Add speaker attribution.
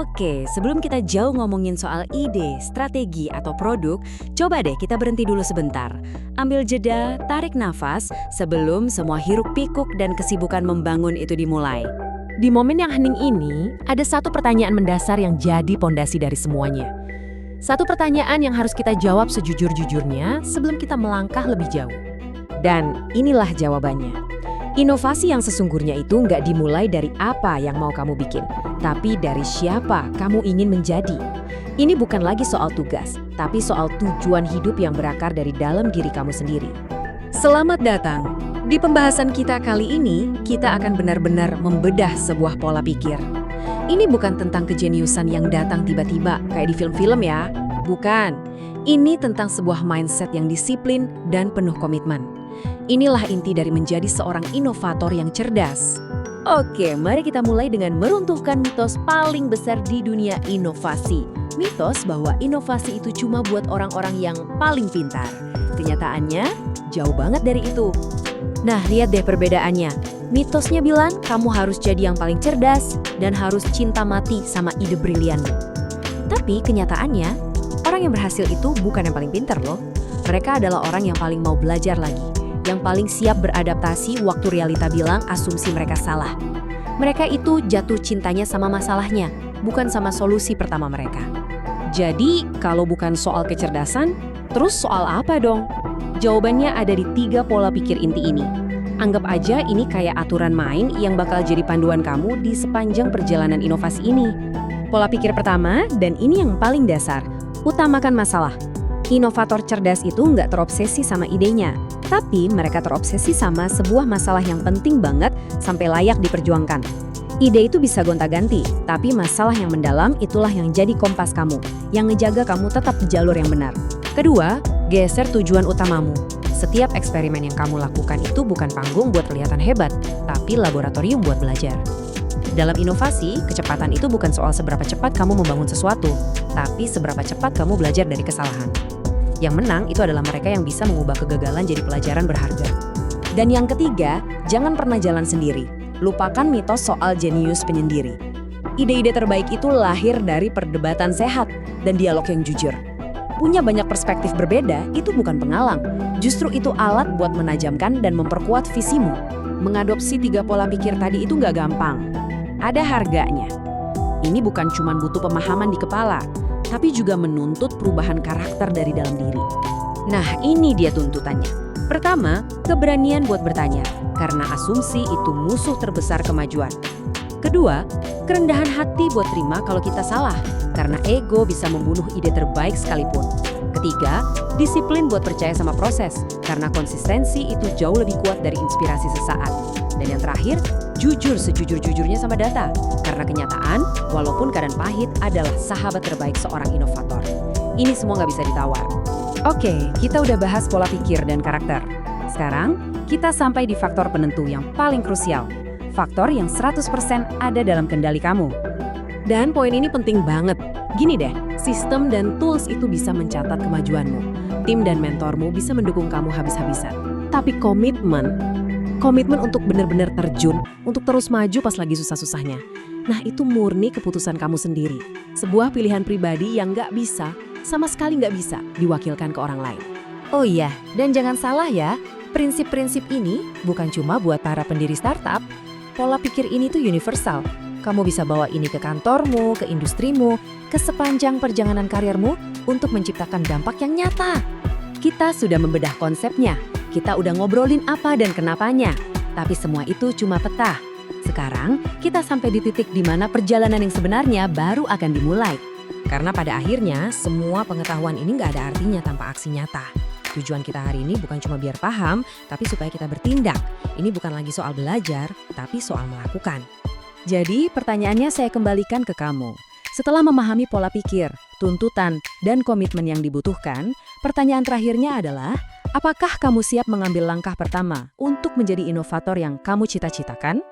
Speaker 1: Oke, sebelum kita jauh ngomongin soal ide, strategi, atau produk, coba deh kita berhenti dulu sebentar. Ambil jeda, tarik nafas, sebelum semua hiruk-pikuk dan kesibukan membangun itu dimulai.
Speaker 2: Di momen yang hening ini, ada satu pertanyaan mendasar yang jadi pondasi dari semuanya. Satu pertanyaan yang harus kita jawab sejujur-jujurnya sebelum kita melangkah lebih jauh.
Speaker 1: Dan inilah jawabannya. Inovasi yang sesungguhnya itu nggak dimulai dari apa yang mau kamu bikin, tapi dari siapa kamu ingin menjadi. Ini bukan lagi soal tugas, tapi soal tujuan hidup yang berakar dari dalam diri kamu sendiri. Selamat datang. Di pembahasan kita kali ini, kita akan benar-benar membedah sebuah pola pikir. Ini bukan tentang kejeniusan yang datang tiba-tiba, kayak di film-film ya. Bukan. Ini tentang sebuah mindset yang disiplin dan penuh komitmen. Inilah inti dari menjadi seorang inovator yang cerdas. Oke, mari kita mulai dengan meruntuhkan mitos paling besar di dunia inovasi. Mitos bahwa inovasi itu cuma buat orang-orang yang paling pintar. Kenyataannya, jauh banget dari itu. Nah, lihat deh perbedaannya. Mitosnya bilang kamu harus jadi yang paling cerdas dan harus cinta mati sama ide brilianmu. Tapi kenyataannya, orang yang berhasil itu bukan yang paling pintar loh. Mereka adalah orang yang paling mau belajar lagi, yang paling siap beradaptasi waktu realita bilang asumsi mereka salah. Mereka itu jatuh cintanya sama masalahnya, bukan sama solusi pertama mereka. Jadi, kalau bukan soal kecerdasan, terus soal apa dong? Jawabannya ada di 3 pola pikir inti ini. Anggap aja ini kayak aturan main yang bakal jadi panduan kamu di sepanjang perjalanan inovasi ini. Pola pikir pertama, dan ini yang paling dasar, utamakan masalah. Inovator cerdas itu nggak terobsesi sama idenya, tapi mereka terobsesi sama sebuah masalah yang penting banget sampai layak diperjuangkan. Ide itu bisa gonta-ganti, tapi masalah yang mendalam itulah yang jadi kompas kamu, yang ngejaga kamu tetap di jalur yang benar. Kedua, geser tujuan utamamu. Setiap eksperimen yang kamu lakukan itu bukan panggung buat kelihatan hebat, tapi laboratorium buat belajar. Dalam inovasi, kecepatan itu bukan soal seberapa cepat kamu membangun sesuatu, tapi seberapa cepat kamu belajar dari kesalahan. Yang menang itu adalah mereka yang bisa mengubah kegagalan jadi pelajaran berharga. Dan yang ketiga, jangan pernah jalan sendiri. Lupakan mitos soal jenius penyendiri. Ide-ide terbaik itu lahir dari perdebatan sehat dan dialog yang jujur. Punya banyak perspektif berbeda itu bukan penghalang. Justru itu alat buat menajamkan dan memperkuat visimu. Mengadopsi 3 pola pikir tadi itu nggak gampang. Ada harganya. Ini bukan cuma butuh pemahaman di kepala, tapi juga menuntut perubahan karakter dari dalam diri. Nah, ini dia tuntutannya. Pertama, keberanian buat bertanya, karena asumsi itu musuh terbesar kemajuan. Kedua, kerendahan hati buat terima kalau kita salah, karena ego bisa membunuh ide terbaik sekalipun. Ketiga, disiplin buat percaya sama proses, karena konsistensi itu jauh lebih kuat dari inspirasi sesaat. Dan yang terakhir, jujur sejujur-jujurnya sama data, karena kenyataan, walaupun keadaan pahit, adalah sahabat terbaik seorang inovator. Ini semua nggak bisa ditawar. Oke, kita udah bahas pola pikir dan karakter. Sekarang, kita sampai di faktor penentu yang paling krusial. Faktor yang 100% ada dalam kendali kamu. Dan poin ini penting banget. Gini deh, sistem dan tools itu bisa mencatat kemajuanmu. Tim dan mentormu bisa mendukung kamu habis-habisan. Tapi komitmen untuk benar-benar terjun, untuk terus maju pas lagi susah-susahnya. Nah, itu murni keputusan kamu sendiri. Sebuah pilihan pribadi yang nggak bisa, sama sekali nggak bisa diwakilkan ke orang lain. Oh iya, dan jangan salah ya, prinsip-prinsip ini bukan cuma buat para pendiri startup. Pola pikir ini tuh universal. Kamu bisa bawa ini ke kantormu, ke industrimu, ke sepanjang perjalanan karirmu untuk menciptakan dampak yang nyata. Kita sudah membedah konsepnya. Kita udah ngobrolin apa dan kenapanya, tapi semua itu cuma peta. Sekarang, kita sampai di titik di mana perjalanan yang sebenarnya baru akan dimulai. Karena pada akhirnya, semua pengetahuan ini nggak ada artinya tanpa aksi nyata. Tujuan kita hari ini bukan cuma biar paham, tapi supaya kita bertindak. Ini bukan lagi soal belajar, tapi soal melakukan. Jadi, pertanyaannya saya kembalikan ke kamu. Setelah memahami pola pikir, tuntutan, dan komitmen yang dibutuhkan, pertanyaan terakhirnya adalah, apakah kamu siap mengambil langkah pertama untuk menjadi inovator yang kamu cita-citakan?